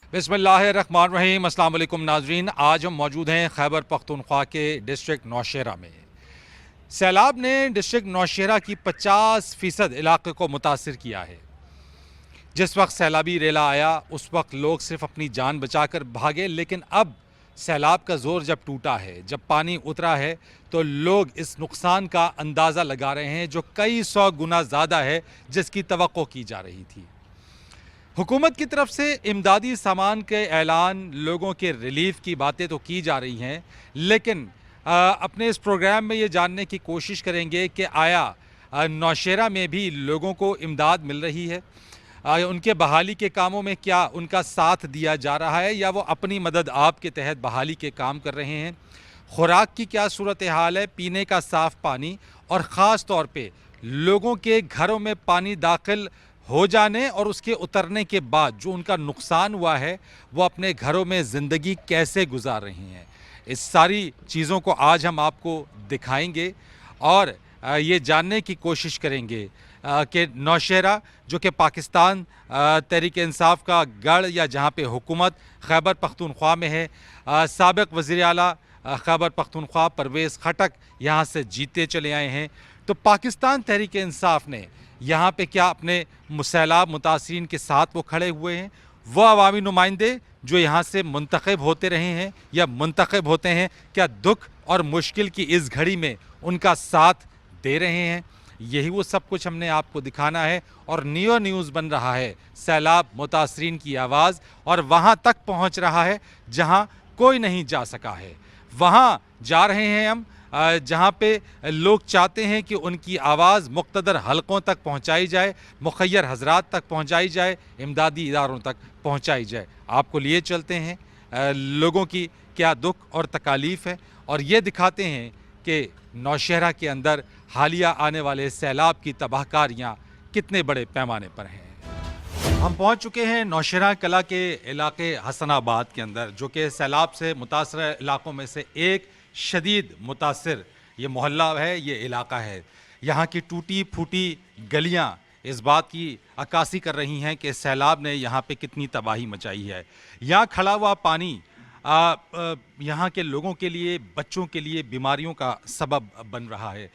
बिस्मिल्लाहिर्रहमानिर्रहीम। अस्सलाम वालेकुम नाजरीन, आज हम मौजूद हैं खैबर पख्तूनख्वा के डिस्ट्रिक्ट नौशेरा में। सैलाब ने डिस्ट्रिक्ट नौशेरा की 50% इलाके को मुतासिर किया है। जिस वक्त सैलाबी रेला आया उस वक्त लोग सिर्फ अपनी जान बचाकर भागे, लेकिन अब सैलाब का जोर जब टूटा है, जब पानी उतरा है, तो लोग इस नुकसान का अंदाज़ा लगा रहे हैं जो कई सौ गुना ज़्यादा है जिसकी तवक्को की जा रही थी। हुकूमत की तरफ से इमदादी सामान के ऐलान, लोगों के रिलीफ की बातें तो की जा रही हैं, लेकिन अपने इस प्रोग्राम में ये जानने की कोशिश करेंगे कि आया नौशेरा में भी लोगों को इमदाद मिल रही है, उनके बहाली के कामों में क्या उनका साथ दिया जा रहा है या वो अपनी मदद आप के तहत बहाली के काम कर रहे हैं। खुराक की क्या सूरत हाल है, पीने का साफ़ पानी और ख़ास तौर पे लोगों के घरों में पानी दाखिल हो जाने और उसके उतरने के बाद जो उनका नुकसान हुआ है वो अपने घरों में ज़िंदगी कैसे गुजार रही हैं। इस सारी चीज़ों को आज हम आपको दिखाएंगे और ये जानने की कोशिश करेंगे कि नौशेरा जो कि पाकिस्तान तहरीक इंसाफ का गढ़ या जहाँ पे हुकूमत खैबर पख्तूनख्वा में है, साबिक़ वज़ीर आला खैबर पख्तूनख्वा परवेज़ खटक यहाँ से जीते चले आए हैं, तो पाकिस्तान तहरीक इंसाफ ने यहाँ पे क्या अपने सैलाब मुतासरीन के साथ वो खड़े हुए हैं। वो अवामी नुमाइंदे जो यहाँ से मुंतखब होते रहे हैं या मुंतखब होते हैं, क्या दुख और मुश्किल की इस घड़ी में उनका साथ दे रहे हैं। यही वो सब कुछ हमने आपको दिखाना है और नियो न्यूज़ बन रहा है सैलाब मुतासरीन की आवाज़, और वहाँ तक पहुँच रहा है जहाँ कोई नहीं जा सका है। वहाँ जा रहे हैं हम जहाँ पे लोग चाहते हैं कि उनकी आवाज़ मुक़्तदर हलकों तक पहुँचाई जाए, मुख़य्यर हज़रात तक पहुँचाई जाए, इमदादी इदारों तक पहुँचाई जाए। आपको लिए चलते हैं लोगों की क्या दुख और तकालीफ़ है और ये दिखाते हैं कि नौशेरा के अंदर हालिया आने वाले सैलाब की तबाहकारियाँ कितने बड़े पैमाने पर हैं। हम पहुंच चुके हैं नौशेरा कला के इलाके हसनाबाद के अंदर, जो कि सैलाब से मुतासर इलाकों में से एक शदीद मुतासर ये मोहल्ला है, ये इलाका है। यहाँ की टूटी फूटी गलियाँ इस बात की अक्कासी कर रही हैं कि सैलाब ने यहाँ पे कितनी तबाही मचाई है। यहाँ खड़ा हुआ पानी यहाँ के लोगों के लिए, बच्चों के लिए बीमारियों का सबब बन रहा है।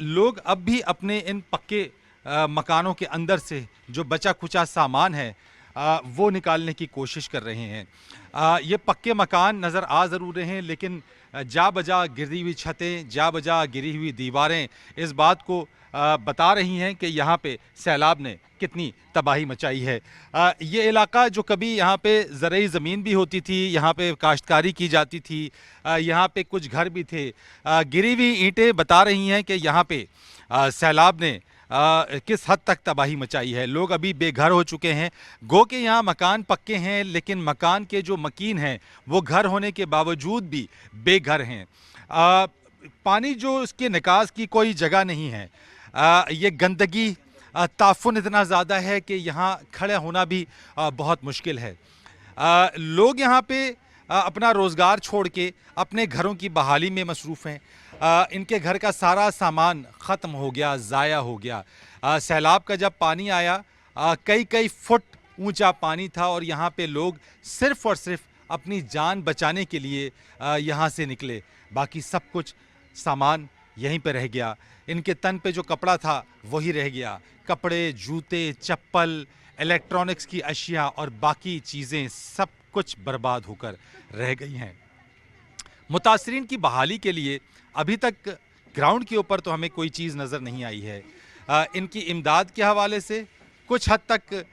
लोग अब भी अपने इन पक्के मकानों के अंदर से जो बचा खुचा सामान है वो निकालने की कोशिश कर रहे हैं। ये पक्के मकान नज़र आ ज़रूर रहे हैं, लेकिन जा बजा गिरी हुई छतें, जा बजा गिरी हुई दीवारें इस बात को बता रही हैं कि यहाँ पे सैलाब ने कितनी तबाही मचाई है। ये इलाका जो कभी यहाँ पे ज़रई ज़मीन भी होती थी, यहाँ पे काश्तकारी की जाती थी, यहाँ पे कुछ घर भी थे, गिरी हुई ईंटें बता रही हैं कि यहाँ पे सैलाब ने किस हद तक तबाही मचाई है। लोग अभी बेघर हो चुके हैं। गो के यहाँ मकान पक्के हैं, लेकिन मकान के जो मकीन हैं वो घर होने के बावजूद भी बेघर हैं। पानी जो इसके निकास की कोई जगह नहीं है। ये गंदगी, ताफुन इतना ज़्यादा है कि यहाँ खड़े होना भी बहुत मुश्किल है। लोग यहाँ पे अपना रोज़गार छोड़ के अपने घरों की बहाली में मसरूफ़ हैं। इनके घर का सारा सामान ख़त्म हो गया, ज़ाया हो गया। सैलाब का जब पानी आया कई कई फुट ऊंचा पानी था और यहाँ पे लोग सिर्फ़ और सिर्फ अपनी जान बचाने के लिए यहाँ से निकले। बाकी सब कुछ सामान यहीं पे रह गया। इनके तन पे जो कपड़ा था वही रह गया। कपड़े, जूते, चप्पल, इलेक्ट्रॉनिक्स की अशिया और बाकी चीज़ें सब कुछ बर्बाद होकर रह गई हैं। मुतासरीन की बहाली के लिए अभी तक ग्राउंड के ऊपर तो हमें कोई चीज़ नज़र नहीं आई है। इनकी इमदाद के हवाले से कुछ हद तक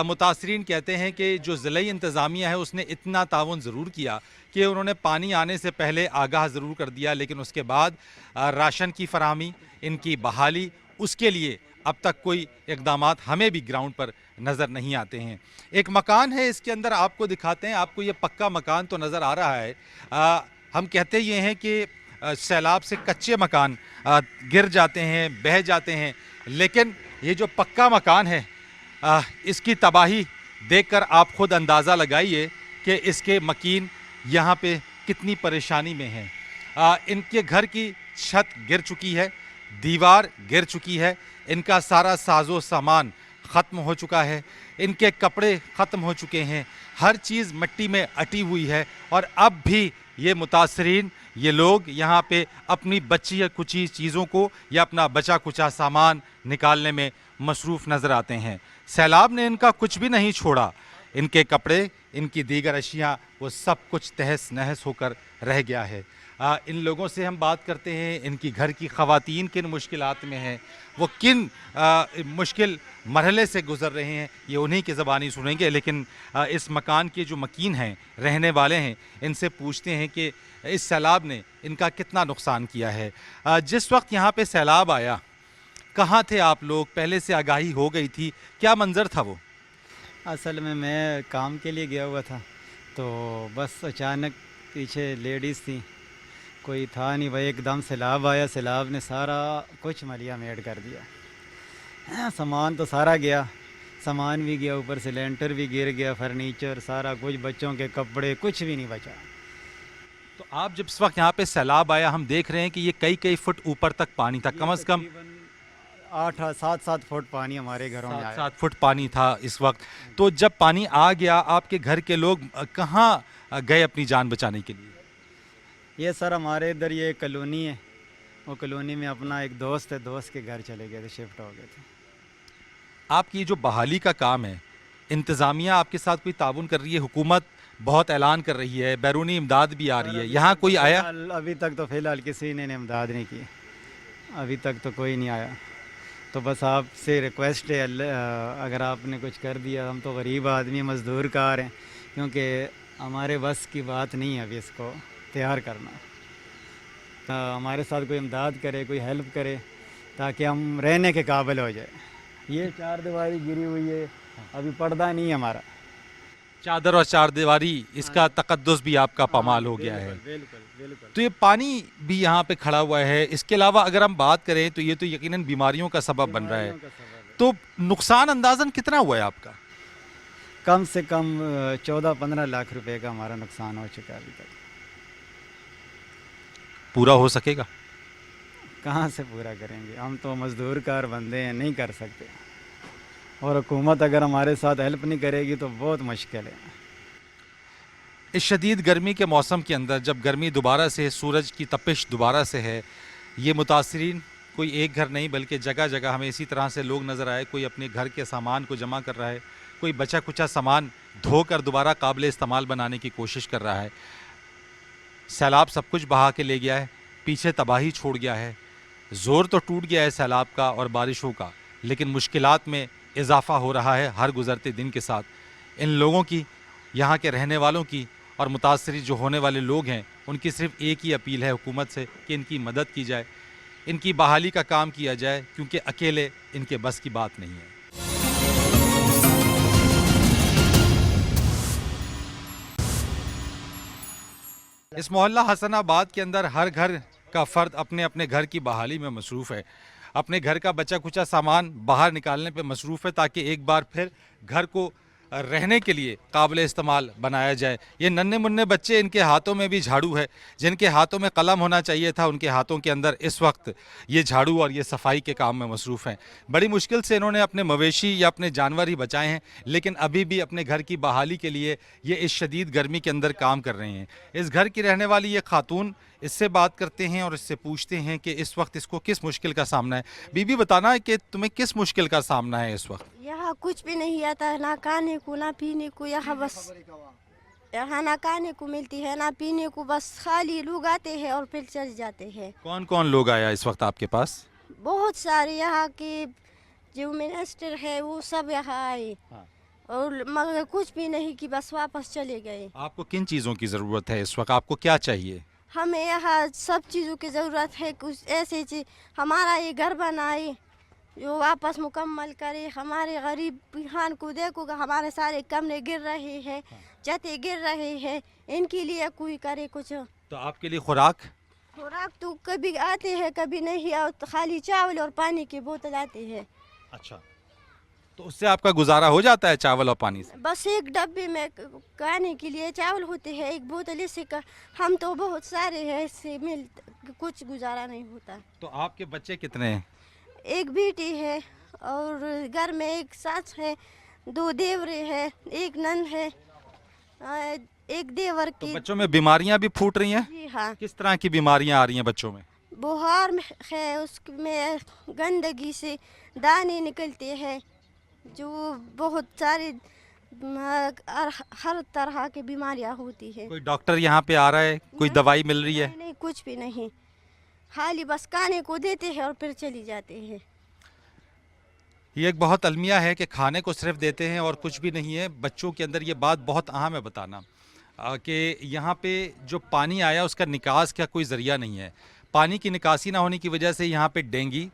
मुतासरीन कहते हैं कि जो ज़िलाई इंतज़ामिया है उसने इतना ताउन ज़रूर किया कि उन्होंने पानी आने से पहले आगाह ज़रूर कर दिया, लेकिन उसके बाद राशन की फराहमी, इनकी बहाली, उसके लिए अब तक कोई इक़दामात हमें भी ग्राउंड पर नज़र नहीं आते हैं। एक मकान है, इसके अंदर आपको दिखाते हैं। आपको ये पक्का मकान तो नज़र आ रहा है। हम कहते ये हैं कि सैलाब से कच्चे मकान गिर जाते हैं, बह जाते हैं, लेकिन ये जो पक्का मकान है इसकी तबाही देखकर आप खुद अंदाज़ा लगाइए कि इसके मकीन यहाँ पे कितनी परेशानी में हैं। इनके घर की छत गिर चुकी है, दीवार गिर चुकी है, इनका सारा साजो सामान ख़त्म हो चुका है, इनके कपड़े ख़त्म हो चुके हैं, हर चीज़ मिट्टी में अटी हुई है और अब भी ये मुतासरीन, ये लोग यहाँ पे अपनी बची कुची चीज़ों को या अपना बचा कुचा सामान निकालने में मसरूफ़ नज़र आते हैं। सैलाब ने इनका कुछ भी नहीं छोड़ा, इनके कपड़े, इनकी दीगर अशियाँ, वो सब कुछ तहस नहस होकर रह गया है। इन लोगों से हम बात करते हैं, इनकी घर की ख़वातीन किन मुश्किलात में हैं, वो किन मुश्किल मरहले से गुज़र रहे हैं, ये उन्हीं की ज़बानी सुनेंगे। लेकिन इस मकान के जो मकीन हैं, रहने वाले हैं, इनसे पूछते हैं कि इस सैलाब ने इनका कितना नुकसान किया है। जिस वक्त यहाँ पे सैलाब आया, कहाँ थे आप लोग? पहले से आगाही हो गई थी? क्या मंज़र था वो? असल में मैं काम के लिए गया हुआ था, तो बस अचानक पीछे लेडीज़ थी, कोई था नहीं भाई, एकदम सैलाब आया, सैलाब ने सारा कुछ मलिया मेड कर दिया। सामान तो सारा गया, सामान भी गया, ऊपर से लेंटर भी गिर गया, फर्नीचर सारा कुछ, बच्चों के कपड़े, कुछ भी नहीं बचा। तो आप जब इस वक्त यहाँ पे सैलाब आया, हम देख रहे हैं कि ये कई कई फुट ऊपर तक पानी था, कम से कम 8-7 फुट पानी हमारे घरों में आया। 7 फुट पानी था इस वक्त। तो जब पानी आ गया, आपके घर के लोग कहाँ गए अपनी जान बचाने के लिए? ये सर हमारे इधर ये कॉलोनी है, वो कॉलोनी में अपना एक दोस्त है, दोस्त के घर चले गए थे, शिफ्ट हो गए थे। आपकी जो बहाली का काम है, इंतज़ामिया आपके साथ कोई ताउन कर रही है? हुकूमत बहुत ऐलान कर रही है, बैरूनी इमदाद भी आ रही है, यहाँ कोई आया? अभी तक तो फ़िलहाल किसी ने इमदाद नहीं की, अभी तक तो कोई नहीं आया। तो बस आपसे रिक्वेस्ट है, अगर आपने कुछ कर दिया, हम तो गरीब आदमी, मज़दूर कार हैं, क्योंकि हमारे बस की बात नहीं है अभी इसको तैयार करना। हमारे साथ कोई इमदाद करे, कोई हेल्प करे, ताकि हम रहने के काबिल हो जाए। ये 4 दीवारी गिरी हुई है, अभी पर्दा नहीं है हमारा। चादर और चार दीवारी, इसका तकद्दुस भी आपका पामाल हो गया है। बिल्कुल बिल्कुल। तो ये पानी भी यहाँ पे खड़ा हुआ है। इसके अलावा अगर हम बात करें तो ये तो यकीनन बीमारियों का सबब बन रहा है। तो नुकसान अंदाज़न कितना हुआ है आपका? कम से कम 14-15 लाख रुपए का हमारा नुकसान हो चुका है अभी तक। पूरा हो सकेगा? कहाँ से पूरा करेंगे, हम तो मज़दूर कार बंदे हैं, नहीं कर सकते। और हुकूमत अगर हमारे साथ हेल्प नहीं करेगी तो बहुत मुश्किल है। इस शदीद गर्मी के मौसम के अंदर जब गर्मी दोबारा से, सूरज की तपिश दोबारा से है, ये मुतासरीन कोई एक घर नहीं बल्कि जगह जगह हमें इसी तरह से लोग नज़र आए। कोई अपने घर के सामान को जमा कर रहा है, कोई बचा कुचा सामान धोकर दोबारा काबिल इस्तेमाल बनाने की कोशिश कर रहा है। सैलाब सब कुछ बहा के ले गया है, पीछे तबाही छोड़ गया है। ज़ोर तो टूट गया है सैलाब का और बारिशों का, लेकिन मुश्किलात में इजाफ़ा हो रहा है हर गुज़रते दिन के साथ। इन लोगों की, यहाँ के रहने वालों की और मुतासरी जो होने वाले लोग हैं, उनकी सिर्फ एक ही अपील है हुकूमत से कि इनकी मदद की जाए, इनकी बहाली का काम किया जाए, क्योंकि अकेले इनके बस की बात नहीं है। इस मोहल्ला हसनाबाद के अंदर हर घर का फ़र्द अपने अपने घर की बहाली में मसरूफ़ है, अपने घर का बचा कुचा सामान बाहर निकालने पे मसरूफ़ है, ताकि एक बार फिर घर को रहने के लिए काबिल इस्तेमाल बनाया जाए। ये नन्हे मुन्ने बच्चे, इनके हाथों में भी झाड़ू है, जिनके हाथों में कलम होना चाहिए था, उनके हाथों के अंदर इस वक्त ये झाड़ू और ये सफाई के काम में मसरूफ़ हैं। बड़ी मुश्किल से इन्होंने अपने मवेशी या अपने जानवर ही बचाए हैं, लेकिन अभी भी अपने घर की बहाली के लिए ये इस शदीद गर्मी के अंदर काम कर रहे हैं। इस घर की रहने वाली ये खातून, इससे बात करते हैं और इससे पूछते हैं कि इस वक्त इसको किस मुश्किल का सामना है। बीबी, बताना है कि तुम्हें किस मुश्किल का सामना है इस वक्त? यहाँ कुछ भी नहीं आता है, ना खाने को ना पीने को। यहाँ बस यहाँ ना खाने को मिलती है ना पीने को, बस खाली लोग आते हैं और फिर चले जाते हैं। कौन कौन लोग आया इस वक्त आपके पास? बहुत सारे यहाँ के जो मिनिस्टर है वो सब यहाँ आए, और मगर कुछ भी नहीं कि बस वापस चले गए। आपको किन चीज़ों की ज़रूरत है इस वक्त? आपको क्या चाहिए? हमें यहाँ सब चीज़ों की ज़रूरत है, कुछ ऐसी चीज़ हमारा ये घर बनाए जो वापस मुकम्मल करे। हमारे गरीब बिहान को देखो, हमारे सारे कमरे गिर रहे हैं, छतें गिर रहे हैं, इनके लिए कोई करे कुछ। तो आपके लिए खुराक तो कभी आते हैं कभी नहीं, और खाली चावल और पानी की बोतल आती है। अच्छा, तो उससे आपका गुजारा हो जाता है चावल और पानी से? बस एक डब्बे में खाने के लिए चावल होते हैं, एक बोतल, इससे का हम तो बहुत सारे हैं, इससे कुछ गुजारा नहीं होता। तो आपके बच्चे कितने हैं? एक बेटी है और घर में एक सास है, 2 देवरे है, एक नंद है, एक देवर तो की। बच्चों में बीमारियां भी फूट रही हैं? जी हाँ, किस तरह की बीमारियां आ रही हैं बच्चों में? बुखार में है, उसमें गंदगी से दाने निकलते हैं, जो बहुत सारे हर तरह की बीमारियां होती है। कोई डॉक्टर यहाँ पे आ रहा है? कोई दवाई मिल रही है? नहीं नहीं, कुछ भी नहीं, खाली बस खाने को देते हैं और फिर चली जाते हैं। ये एक बहुत अलमिया है कि खाने को सिर्फ देते हैं और कुछ भी नहीं है। बच्चों के अंदर ये बात बहुत अहम है बताना कि यहाँ पे जो पानी आया उसका निकास का कोई ज़रिया नहीं है। पानी की निकासी ना होने की वजह से यहाँ पे डेंगू,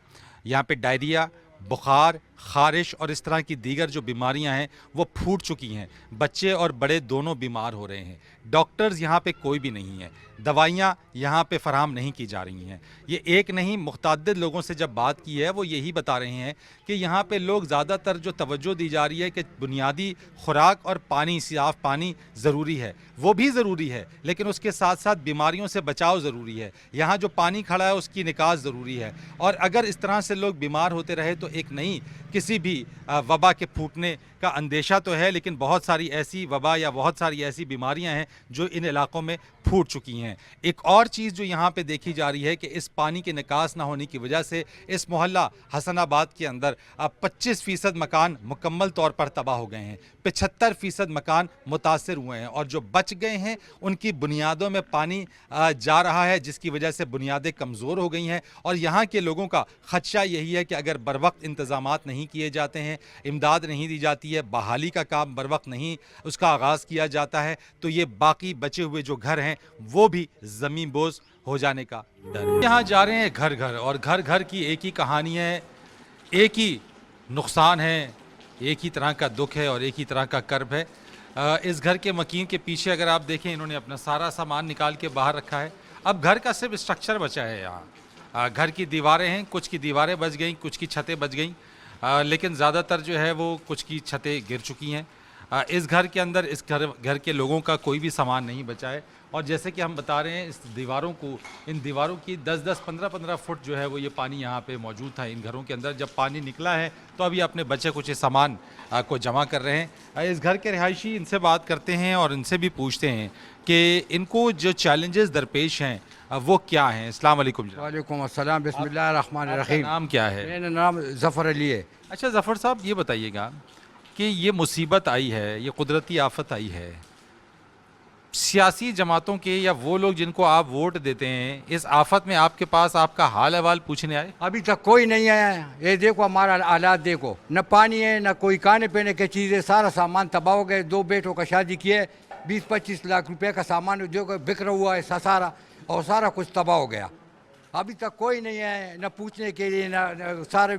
यहाँ पे डायरिया, बुखार, ख़ारिश और इस तरह की दीगर जो बीमारियां हैं वो फूट चुकी हैं। बच्चे और बड़े दोनों बीमार हो रहे हैं। डॉक्टर्स यहाँ पे कोई भी नहीं है, दवाइयाँ यहाँ पे फराहम नहीं की जा रही हैं। ये एक नहीं, मुतअद्दिद लोगों से जब बात की है वो यही बता रहे हैं कि यहाँ पे लोग ज़्यादातर जो तवज्जो दी जा रही है कि बुनियादी खुराक और पानी, साफ़ पानी ज़रूरी है, वो भी ज़रूरी है, लेकिन उसके साथ साथ बीमारियों से बचाव ज़रूरी है। यहाँ जो पानी खड़ा है उसकी निकास ज़रूरी है, और अगर इस तरह से लोग बीमार होते रहे तो एक नहीं किसी भी वबा के फूटने का अंदेशा तो है, लेकिन बहुत सारी ऐसी वबा या बहुत सारी ऐसी बीमारियां हैं जो इन इलाकों में फूट चुकी हैं। एक और चीज़ जो यहाँ पे देखी जा रही है कि इस पानी के निकास ना होने की वजह से इस मोहल्ला हसनाबाद के अंदर 25% मकान मुकम्मल तौर पर तबाह हो गए हैं, 75% मकान मुतासर हुए हैं, और जो बच गए हैं उनकी बुनियादों में पानी जा रहा है, जिसकी वजह से बुनियादें कमज़ोर हो गई हैं। और यहाँ के लोगों का खदशा यही है कि अगर बर वक्त इंतज़ामात नहीं किए जाते हैं, इमदाद नहीं दी जाती है, बहाली का काम बर वक्त नहीं उसका आगाज़ किया जाता है, तो ये बाकी बचे हुए जो घर हैं वो भी ज़मीन बोझ हो जाने का डर है। यहाँ जा रहे हैं घर घर, और घर घर की एक ही कहानी है, एक ही नुकसान है, एक ही तरह का दुख है और एक ही तरह का कर्ब है। इस घर के मकीन के पीछे अगर आप देखें, इन्होंने अपना सारा सामान निकाल के बाहर रखा है। अब घर का सिर्फ स्ट्रक्चर बचा है यहाँ। घर की दीवारें हैं, कुछ की दीवारें बच गई, कुछ की छतें बच गई, लेकिन ज़्यादातर जो है वो कुछ की छतें गिर चुकी हैं। इस घर के अंदर इस घर के लोगों का कोई भी सामान नहीं बचा है। और जैसे कि हम बता रहे हैं, इस दीवारों को, इन दीवारों की 10-10, 15-15 फुट जो है वो ये पानी यहाँ पे मौजूद था इन घरों के अंदर। जब पानी निकला है तो अभी अपने बचे कुछ सामान को जमा कर रहे हैं। इस घर के रिहायशी, इनसे बात करते हैं और इनसे भी पूछते हैं कि इनको जो चैलेंजेस दरपेश हैं वो क्या हैं। अस्सलाम वालेकुम। वालेकुम अस्सलाम, बिस्मिल्लाहिर्रहमानिर्रहीम। नाम क्या है? मेरा नाम ज़फ़र अली है। अच्छा ज़फ़र साहब, ये बताइएगा कि ये मुसीबत आई है, ये कुदरती आफत आई है, सियासी जमातों के या वो लोग जिनको आप वोट देते हैं, इस आफत में आपके पास आपका हाल अहवाल पूछने आए? अभी तक कोई नहीं आया है। ये देखो हमारा हालात देखो, न पानी है, न कोई खाने पीने की चीज़ें, सारा सामान तबाह हो गए। 2 बेटों का शादी किए, 20-25 लाख रुपए का सामान जो बिखरा हुआ है सारा, और सारा कुछ तबाह हो गया। अभी तक कोई नहीं है, न पूछने के लिए, न सारे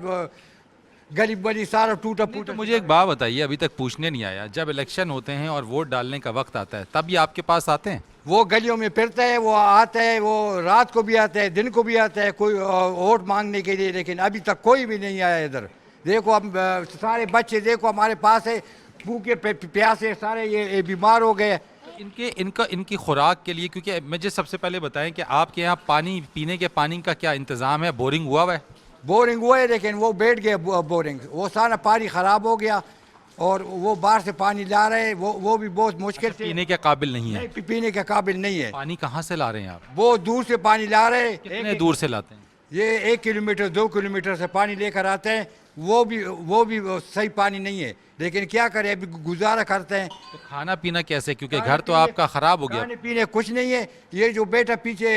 गली बली सारा टूटा तो फूटा। मुझे एक बात बताइए, अभी तक पूछने नहीं आया, जब इलेक्शन होते हैं और वोट डालने का वक्त आता है तब ये आपके पास आते हैं? वो गलियों में फिरता है, वो आता है, वो रात को भी आता है, दिन को भी आता है, कोई वोट मांगने के लिए, लेकिन अभी तक कोई भी नहीं आया इधर। देखो हम सारे बच्चे देखो हमारे पास है, भूखे प्यासे सारे ये बीमार हो गए। इनकी खुराक के लिए, क्योंकि मुझे सबसे पहले बताएं कि आपके यहाँ पानी, पीने के पानी का क्या इंतज़ाम है? बोरिंग हुआ हुआ है? बोरिंग हुआ है, लेकिन वो बैठ गया बोरिंग, वो सारा पानी ख़राब हो गया, और वो बाहर से पानी ला रहे हैं, वो भी बहुत मुश्किल से। पीने के काबिल नहीं है? पीने के काबिल नहीं है। पानी कहाँ से ला रहे हैं आप? वो दूर से पानी ला रहे हैं। कितने दूर से लाते हैं? ये 1 किलोमीटर 2 किलोमीटर से पानी लेकर आते हैं। वो भी सही पानी नहीं है, लेकिन क्या करें, अभी गुजारा करते हैं। तो खाना पीना कैसे, क्योंकि घर तो आपका ख़राब हो गया। खाने पीने कुछ नहीं है। ये जो बेटा पीछे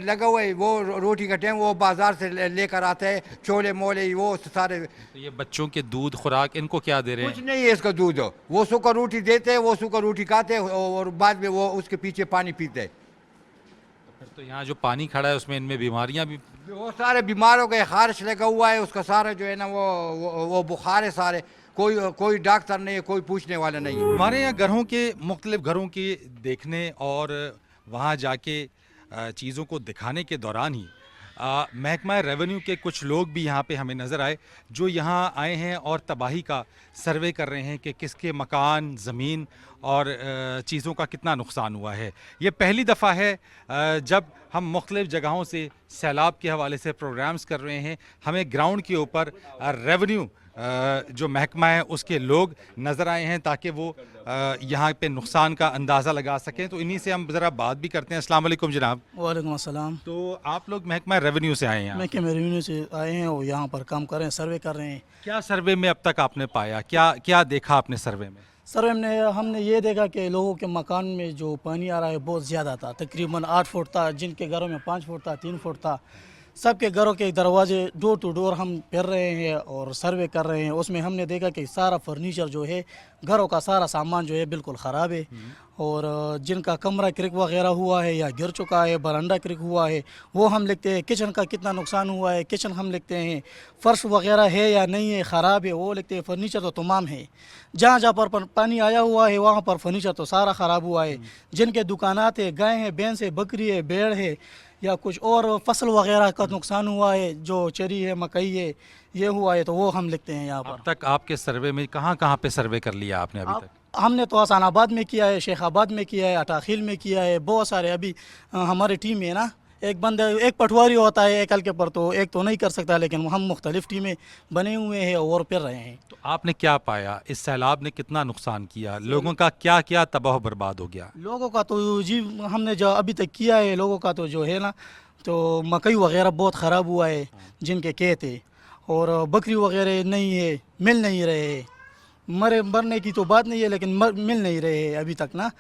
लगा हुआ है, वो रोटी का टाइम वो बाजार से लेकर आता है, छोले मोले वो सारे। तो ये बच्चों के दूध खुराक इनको क्या दे रहे हैं? कुछ नहीं है इसका दूध। वो सूखा रोटी देते हैं, वो सूखा रोटी खाते हैं, और बाद में वो उसके पीछे पानी पीते हैं। तो यहाँ जो पानी खड़ा है उसमें इनमें बीमारियाँ भी, वो सारे बीमार हो गए। खारिश लगा हुआ है उसका सारा, जो है ना वो बुखार है सारे। कोई डॉक्टर नहीं है, कोई पूछने वाला नहीं है। हमारे यहाँ घरों के, मुख्तलिफ घरों के देखने और वहाँ जाके चीज़ों को दिखाने के दौरान ही महकमा रेवेन्यू के कुछ लोग भी यहाँ पे हमें नज़र आए, जो यहाँ आए हैं और तबाही का सर्वे कर रहे हैं कि किसके मकान, ज़मीन और चीज़ों का कितना नुकसान हुआ है। ये पहली दफ़ा है जब हम मुख्तलिफ जगहों से सैलाब के हवाले से प्रोग्राम्स कर रहे हैं। हमें ग्राउंड के ऊपर रेवेन्यू जो महकमा है उसके लोग नज़र आए हैं ताकि वो यहाँ पे नुकसान का अंदाज़ा लगा सकें। तो इन्हीं से हम ज़रा बात भी करते हैं। अस्सलाम वालेकुम जनाब। वालेकुम अस्सलाम। तो आप लोग महकमा रेवेन्यू से आए हैं यहाँ? मैं कैमरे रेवेन्यू से आए हैं और यहाँ पर काम कर रहे हैं, सर्वे कर रहे हैं। क्या सर्वे में अब तक आपने पाया, क्या क्या देखा आपने सर्वे में? सर्वे में हमने ये देखा कि लोगों के मकान में जो पानी आ रहा है बहुत ज़्यादा था, तकरीबन 8 फुट था, जिनके घरों में 5 फुट था, 3 फुट था। सबके घरों के दरवाजे डोर टू डोर हम फिर रहे हैं और सर्वे कर रहे हैं। उसमें हमने देखा कि सारा फर्नीचर जो है, घरों का सारा सामान जो है बिल्कुल ख़राब है, और जिनका कमरा क्रिक वगैरह हुआ है या गिर चुका है, बरांडा क्रिक हुआ है, वो हम लिखते हैं। किचन का कितना नुकसान हुआ है, किचन हम लिखते हैं। फ़र्श वगैरह है या नहीं है, ख़राब है, वो लिखते हैं। फर्नीचर तो तमाम है, जहाँ जहाँ पर पानी आया हुआ है वहाँ पर फर्नीचर तो सारा ख़राब हुआ है। जिनके दुकानात है, गाय है, भैंस है, बकरी है, भेड़ है, या कुछ और फसल वगैरह का नुकसान हुआ है, जो चरी है, मकई है, ये हुआ है, तो वो हम लिखते हैं यहाँ पर। अब तक आपके सर्वे में कहाँ कहाँ पे सर्वे कर लिया आपने अभी तक? हमने तो हसनाबाद में किया है, शेखाबाद में किया है, अटाखिल में किया है, बहुत सारे। अभी हमारी टीम है ना, एक बंदा, एक पटवारी होता है एक हल्के पर, तो एक तो नहीं कर सकता, लेकिन हम मुख्तलिफ टीमें बने हुए हैं और फिर रहे हैं। तो आपने क्या पाया, इस सैलाब ने कितना नुकसान किया, लोगों का क्या क्या तबाह बर्बाद हो गया? लोगों का तो जी हमने जो अभी तक किया है, लोगों का तो जो है ना, तो मकई वगैरह बहुत ख़राब हुआ है, जिनके खेत है, और बकरी वगैरह नहीं है, मिल नहीं रहे हैं। मरने की तो बात नहीं है, लेकिन मिल नहीं रहे हैं अभी तक ना।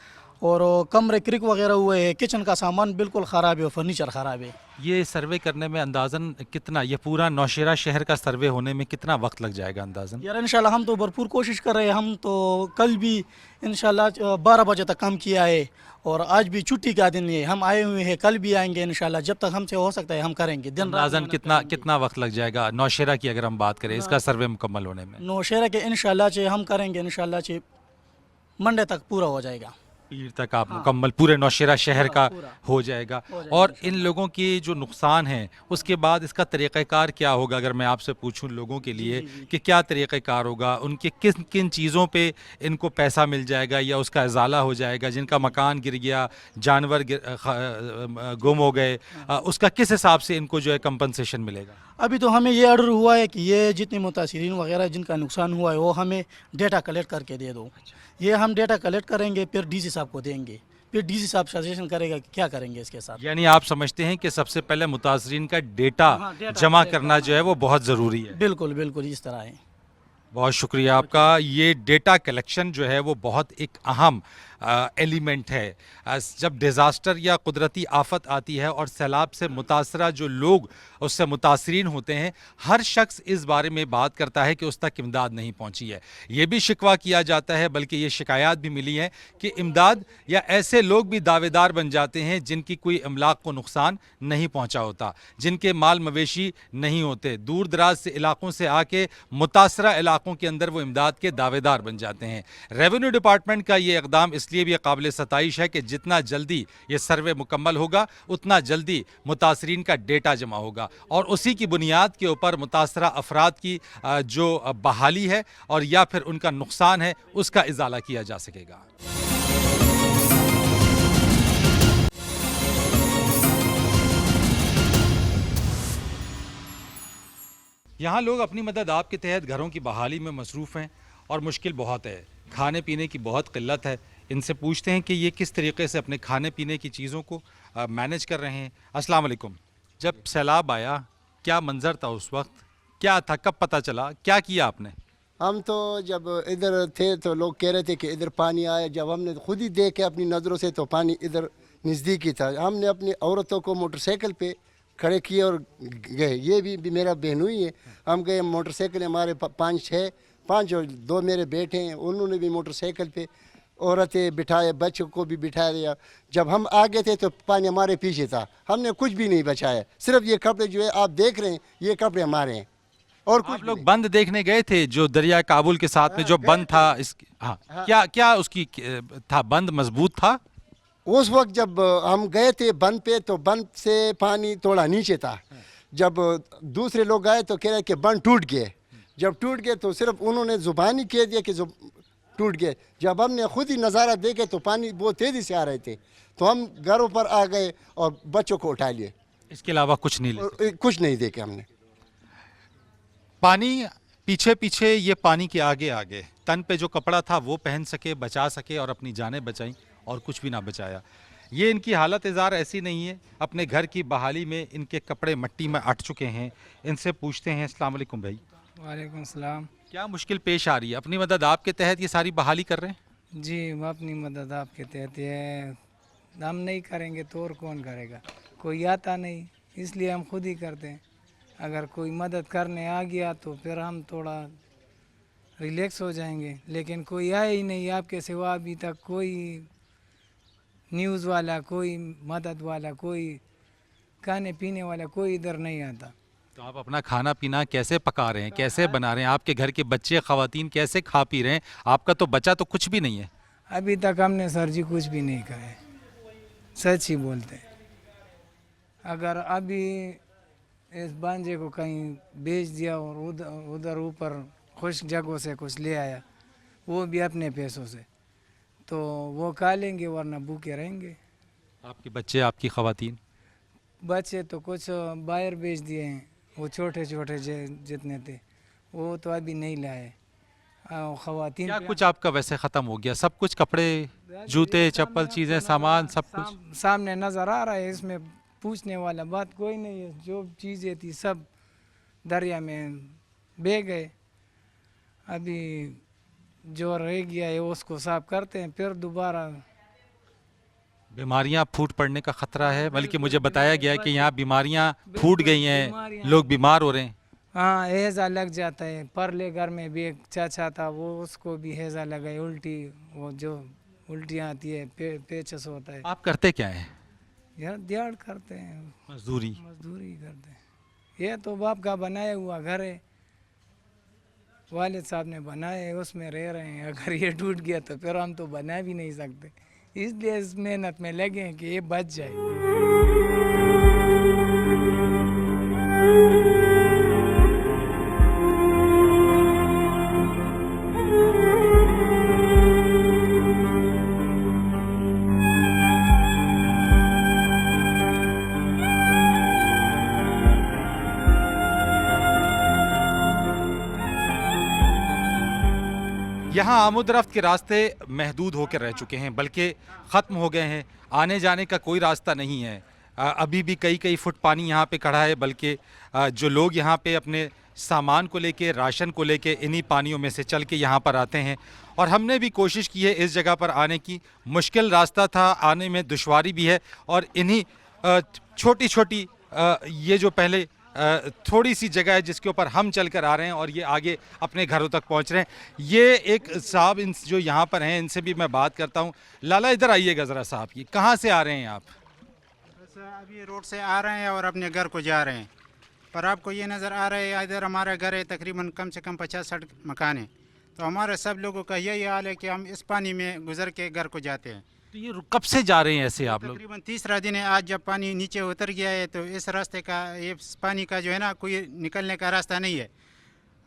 और कमरे क्रिक वगैरह हुए हैं, किचन का सामान बिल्कुल ख़राब है और फर्नीचर ख़राब है। ये सर्वे करने में अंदाज़न कितना, ये पूरा नौशेरा शहर का सर्वे होने में कितना वक्त लग जाएगा अंदाज़न? यार इंशाल्लाह हम तो भरपूर कोशिश कर रहे हैं। हम तो कल भी इंशाल्लाह 12 बजे तक काम किया है, और आज भी छुट्टी का दिन है, हम आए हुए हैं, कल भी आएंगे इंशाल्लाह। जब तक हमसे हो सकता है हम करेंगे। दिन रात अंदाज़न मेहनत कितना करेंगे। कितना वक्त लग जाएगा नौशेरा की, अगर हम बात करें इसका सर्वे मुकम्मल होने में? नौशेरा के इंशाल्लाह से हम करेंगे, इंशाल्लाह से मंडे तक पूरा हो जाएगा। पीर तक आप मुकम्मल पूरे नौशेरा शहर का पूरा हो जाएगा। हो जाएगा और इन लोगों की जो नुकसान है उसके बाद इसका तरीक़ाकार क्या होगा? अगर मैं आपसे पूछूं लोगों के लिए कि क्या तरीक़ाकार होगा, उनके किन किन चीज़ों पे इनको पैसा मिल जाएगा या उसका इजाला हो जाएगा? जिनका मकान गिर गया, जानवर गुम हो गए, उसका किस हिसाब से इनको जो है कंपनसेशन मिलेगा? अभी तो हमें ये ऑर्डर हुआ है कि ये जितने मुतासिरीन वगैरह जिनका नुकसान हुआ है वो हमें डेटा कलेक्ट करके दे दो। ये हम डेटा कलेक्ट करेंगे, फिर डीसी साहब को देंगे, फिर डीसी साहब सजेशन करेगा कि क्या करेंगे इसके साथ। यानी आप समझते हैं कि सबसे पहले मुतासरीन का डेटा हाँ, डेटा जमा कलेक्ट करना जो है वो बहुत ज़रूरी है। बिल्कुल बिल्कुल इस तरह है। बहुत शुक्रिया आपका। ये डेटा कलेक्शन जो है वो बहुत एक अहम एलिमेंट है। जब डिज़ास्टर या कुदरती आफत आती है और सैलाब से मुतासरा जो लोग उससे मुतासरीन होते हैं, हर शख्स इस बारे में बात करता है कि उस तक इमदाद नहीं पहुंची है। ये भी शिकवा किया जाता है, बल्कि ये शिकायत भी मिली है कि इमदाद या ऐसे लोग भी दावेदार बन जाते हैं जिनकी कोई अमलाक को नुकसान नहीं पहुंचा होता, जिनके माल मवेशी नहीं होते, दूर दराज से इलाकों से आके मुतासरा इलाकों के अंदर वो इमदाद के दावेदार बन जाते हैं। रेवेन्यू डिपार्टमेंट का ये इक़दाम इसलिए भी काबिल सताइश है कि जितना जल्दी ये सर्वे मुकम्मल होगा उतना जल्दी मुतासरीन का डेटा जमा होगा, और उसी की बुनियाद के ऊपर मुतासरा अफराद की जो बहाली है और या फिर उनका नुकसान है उसका इजाला किया जा सकेगा। यहाँ लोग अपनी मदद आपके तहत घरों की बहाली में मसरूफ़ हैं और मुश्किल बहुत है, खाने पीने की बहुत किल्लत है। इनसे पूछते हैं कि ये किस तरीके से अपने खाने पीने की चीज़ों को मैनेज कर रहे हैं। अस्सलाम वालेकुम। जब सैलाब आया क्या मंज़र था उस वक्त, क्या था, कब पता चला, क्या किया आपने? हम तो जब इधर थे तो लोग कह रहे थे कि इधर पानी आया। जब हमने खुद ही देखे अपनी नज़रों से तो पानी इधर नज़दीक ही था। हमने अपनी औरतों को मोटरसाइकिल पे खड़े किए और गए। ये भी मेरा बहनोई है। हम गए, मोटरसाइकिल हमारे 5 और 2 मेरे बेटे हैं, उन्होंने भी मोटरसाइकिल पे औरतें बिठाए, बच्चों को भी बिठा दिया। जब हम आगे थे तो पानी हमारे पीछे था, हमने कुछ भी नहीं बचाया। सिर्फ ये कपड़े जो है आप देख रहे हैं, ये कपड़े हमारे हैं और कुछ आप लोग बंद देखने गए थे जो दरिया काबुल के साथ में जो बंद था, इस हाँ, क्या उसकी था, बंद मजबूत था? उस वक्त जब हम गए थे बंद पे तो बंद से पानी थोड़ा नीचे था। जब दूसरे लोग आए तो कह रहे कि बंद टूट गए। जब टूट गए तो सिर्फ उन्होंने ज़ुबानी कह दिया कि जो टूट गए। जब हमने खुद ही नज़ारा देखे तो पानी बहुत तेज़ी से आ रहे थे, तो हम घरों पर आ गए और बच्चों को उठा लिए। इसके अलावा कुछ नहीं ले और कुछ नहीं देखे हमने। पानी पीछे पीछे ये पानी के आगे आगे तन पे जो कपड़ा था वो पहन सके, बचा सके और अपनी जानें बचाई, और कुछ भी ना बचाया। ये इनकी हालत इज़ार ऐसी नहीं है, अपने घर की बहाली में इनके कपड़े मट्टी में अट चुके हैं। इनसे पूछते हैं। अस्सलाम वालेकुम भाई, वालेकुम सलाम। क्या मुश्किल पेश आ रही है? अपनी मदद आपके तहत ये सारी बहाली कर रहे हैं? जी, वो अपनी मदद आपके तहत है, हम नहीं करेंगे तो और कौन करेगा? कोई आता नहीं, इसलिए हम खुद ही करते हैं। अगर कोई मदद करने आ गया तो फिर हम थोड़ा रिलैक्स हो जाएंगे, लेकिन कोई आया ही नहीं आपके सिवा अभी तक। कोई न्यूज़ वाला, कोई मदद वाला, कोई खाने पीने वाला, कोई इधर नहीं आता। तो आप अपना खाना पीना कैसे पका रहे हैं, कैसे बना रहे हैं? आपके घर के बच्चे ख़वातीन कैसे खा पी रहे हैं? आपका तो बचा तो कुछ भी नहीं है। अभी तक हमने सर जी कुछ भी नहीं कहा है, सच ही बोलते हैं। अगर अभी इस बांझे को कहीं बेच दिया और उधर ऊपर खुश जगहों से कुछ ले आया, वो भी अपने पैसों से, तो वो खा लेंगे, वरना भूखे रहेंगे। आपके बच्चे, आपकी ख़वातीन? बच्चे तो कुछ बाहर बेच दिए हैं, वो छोटे छोटे जितने थे वो तो अभी नहीं लाए। ख़वातीन क्या कुछ आपका वैसे ख़त्म हो गया? सब कुछ, कपड़े, जूते, चप्पल, चीज़ें, सामान, सब कुछ सामने नज़र आ रहा है। इसमें पूछने वाला बात कोई नहीं है। जो चीज़ें थी सब दरिया में बह गए। अभी जो रह गया है उसको साफ करते हैं, फिर दोबारा। बीमारियां फूट पड़ने का ख़तरा है, बल्कि मुझे बताया गया है कि यहाँ बीमारियां फूट गई हैं, लोग बीमार हो रहे हैं। हाँ, हैज़ा लग जाता है। परले घर में भी एक चाचा था, वो उसको भी हैज़ा लगा है, उल्टी, वो जो उल्टियाँ आती है, पेचस होता है। आप करते क्या हैं? यार दिहाड़ करते हैं, मजदूरी। मजदूरी करते हैं। ये तो बाप का बनाया हुआ घर है, वालिद साहब ने बनाया है, उसमें रह रहे हैं। अगर ये टूट गया तो फिर हम तो बना भी नहीं सकते, इसलिए इस मेहनत में लगे हैं कि ये बच जाए। यहाँ आमद रफ्त के रास्ते महदूद होकर रह चुके हैं, बल्कि ख़त्म हो गए हैं। आने जाने का कोई रास्ता नहीं है। अभी भी कई कई फुट पानी यहाँ पे खड़ा है, बल्कि जो लोग यहाँ पे अपने सामान को लेके, राशन को लेके इन्हीं पानियों में से चल के यहाँ पर आते हैं। और हमने भी कोशिश की है इस जगह पर आने की। मुश्किल रास्ता था, आने में दुश्वारी भी है, और इन्हीं छोटी छोटी ये जो पहले थोड़ी सी जगह है जिसके ऊपर हम चल कर आ रहे हैं, और ये आगे अपने घरों तक पहुंच रहे हैं। ये एक साहब इन जो यहाँ पर हैं, इनसे भी मैं बात करता हूँ। लाला इधर आइएगा ज़रा साहब, ये कहाँ से आ रहे हैं आप? बस अभी रोड से आ रहे हैं और अपने घर को जा रहे हैं। पर आपको ये नज़र आ रहा है, इधर हमारा घर है, तकरीबन कम से कम 50-60 मकान है। तो हमारे सब लोगों का यही हाल है कि हम इस पानी में गुजर के घर को जाते हैं। तो ये कब से जा रहे हैं ऐसे आप लोग? तकरीबन तीसरा दिन है आज, जब पानी नीचे उतर गया है। तो इस रास्ते का, ये पानी का जो है ना, कोई निकलने का रास्ता नहीं है।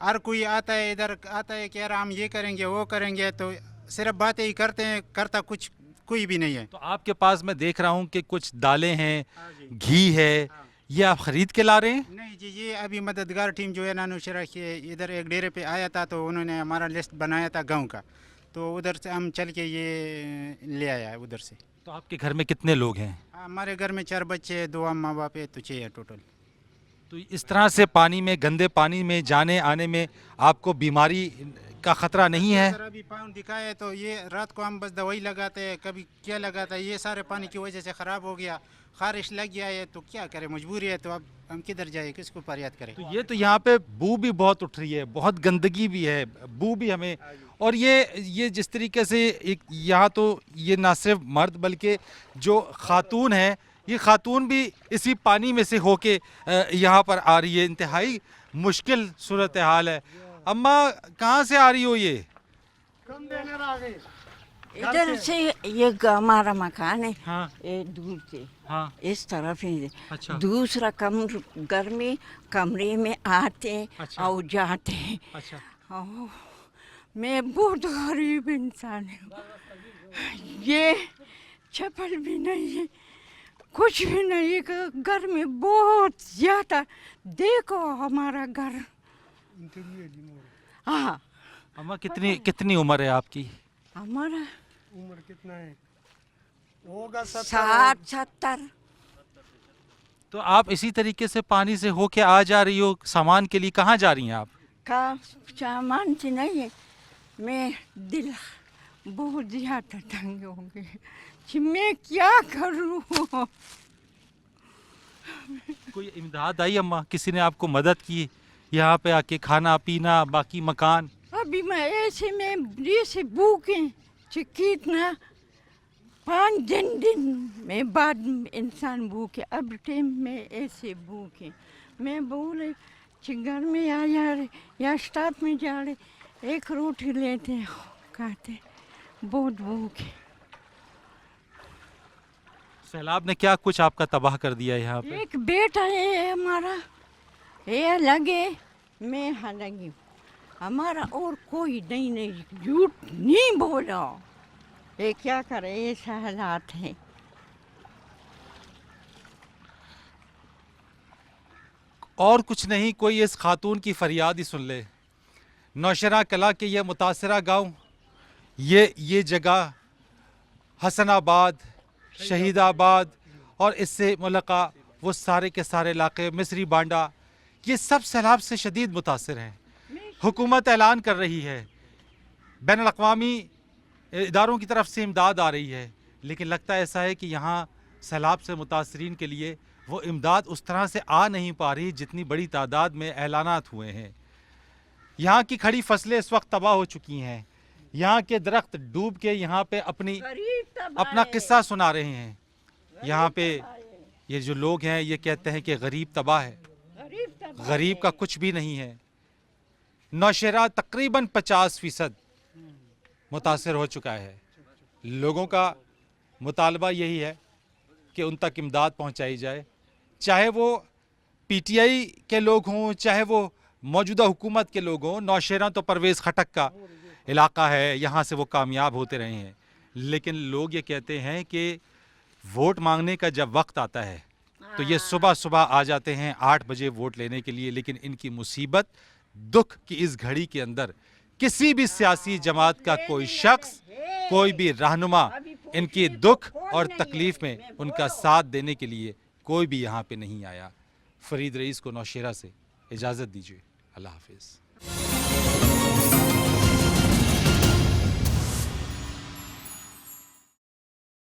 हर कोई आता है, इधर आता है कि यार हम ये करेंगे, वो करेंगे, तो सिर्फ बातें ही करते हैं, करता कुछ कोई भी नहीं है। तो आपके पास मैं देख रहा हूँ कि कुछ दालें हैं, घी है, ये आप ख़रीद के ला रहे हैं? नहीं जी, ये अभी मददगार टीम जो है नानोशरा की इधर एक डेरे पे आया था, तो उन्होंने हमारा लिस्ट बनाया था गाँव का, तो उधर से हम चल के ये ले आया है उधर से। तो आपके घर में कितने लोग हैं? हमारे घर में 4 बच्चे, 2 अम्मा बाप है, तो 6 है टोटल। तो इस तरह से पानी में, गंदे पानी में जाने आने में आपको बीमारी का ख़तरा नहीं है? सर अभी पाँव दिखाया है, तो ये रात को हम बस दवाई लगाते हैं, कभी क्या लगाता है, ये सारे पानी की वजह से ख़राब हो गया, खारिश लग गया है, तो क्या करें, मजबूरी है। तो अब हम किधर जाए, किसको फरियाद करें? तो ये तो यहाँ पे बू भी बहुत उठ रही है, बहुत गंदगी भी है, बू भी हमें। और ये जिस तरीके से एक यहाँ तो ये ना सिर्फ मर्द बल्कि जो खातून है, ये खातून भी इसी पानी में से होके यहाँ पर आ रही है। इंतहाई मुश्किल सूरत हाल है। अम्मा कहाँ से आ रही हो ये? इधर से ये हमारा मकान है। हाँ। ये दूर से, हाँ। इस तरफ ही। अच्छा। दूसरा गर्मी कमरे में आते अच्छा। और जाते हैं। अच्छा। ओह, मैं बहुत गरीब इंसान हूँ। ये चप्पल भी नहीं है, कुछ भी नहीं है। घर में बहुत ज़्यादा, देखो हमारा घर, हाँ अम्मा कितनी कितनी उम्र है आपकी? हमारा उम्र कितना है? होगा 60-70। तो आप इसी तरीके से पानी से होके आ जा रही हो, सामान के लिए कहाँ जा रही हैं आप? का सामान से नहीं है, मैं दिल बहुत ज़्यादा तंग हो गई कि मैं क्या करूँ। कोई इमदाद आई अम्मा? किसी ने आपको मदद की यहाँ पे आके, खाना पीना बाकी मकान? अभी मैं ऐसे भूखे कितना 5 दिन में बाद इंसान भूखे, अब टाइम में ऐसे भूखे। मैं बोले कि घर में आ जा रहे या स्टाफ में जा रहे, एक रोटी लेते खाते, बहुत भूखे। सैलाब ने क्या कुछ आपका तबाह कर दिया यहाँ पे? एक बेटा है हमारा, ये लगे मैं लगी, हमारा और कोई नहीं झूठ नहीं बोला। ये क्या करे, ऐसा हालात है। और कुछ नहीं, कोई इस खातून की फरियाद ही सुन ले। नौशेरा कला के ये मुतासरा गांव, ये जगह हसनाबाद, शहीदाबाद और इससे मुल्का वो सारे के सारे इलाके, मिस्री बांडा, ये सब सैलाब से शदीद मुतासर हैं। हुकूमत ऐलान कर रही है, बैनुल अक़वामी इदारों की तरफ से इमदाद आ रही है, लेकिन लगता ऐसा है कि यहाँ सैलाब से मुतासरीन के लिए वो इमदाद उस तरह से आ नहीं पा रही जितनी बड़ी तादाद में ऐलानात हुए हैं। यहाँ की खड़ी फसलें इस वक्त तबाह हो चुकी हैं, यहाँ के दरख्त डूब के यहाँ पे अपना किस्सा सुना रहे हैं। यहाँ पे ये जो लोग हैं ये कहते हैं कि गरीब तबाह है, गरीब का कुछ भी नहीं है। नौशेरा तकरीबन 50% मुतासर हो चुका है। लोगों का मुतालबा यही है कि उन तक इमदाद पहुँचाई जाए, चाहे वो PTI के लोग हों, चाहे वो मौजूदा हुकूमत के लोग हों। नौशेरा तो परवेज़ खटक का इलाका है, यहाँ से वो कामयाब होते रहे हैं, लेकिन लोग ये कहते हैं कि वोट मांगने का जब वक्त आता है तो ये सुबह सुबह आ जाते हैं 8 बजे वोट लेने के लिए, लेकिन इनकी मुसीबत, दुख की इस घड़ी के अंदर किसी भी सियासी जमात का कोई शख्स, कोई भी रहनुमा इनकी दुख और तकलीफ में उनका साथ देने के लिए कोई भी यहाँ पे नहीं आया। फरीद रईस को नौशेरा से इजाज़त दीजिए। अल्लाह हाफिज़।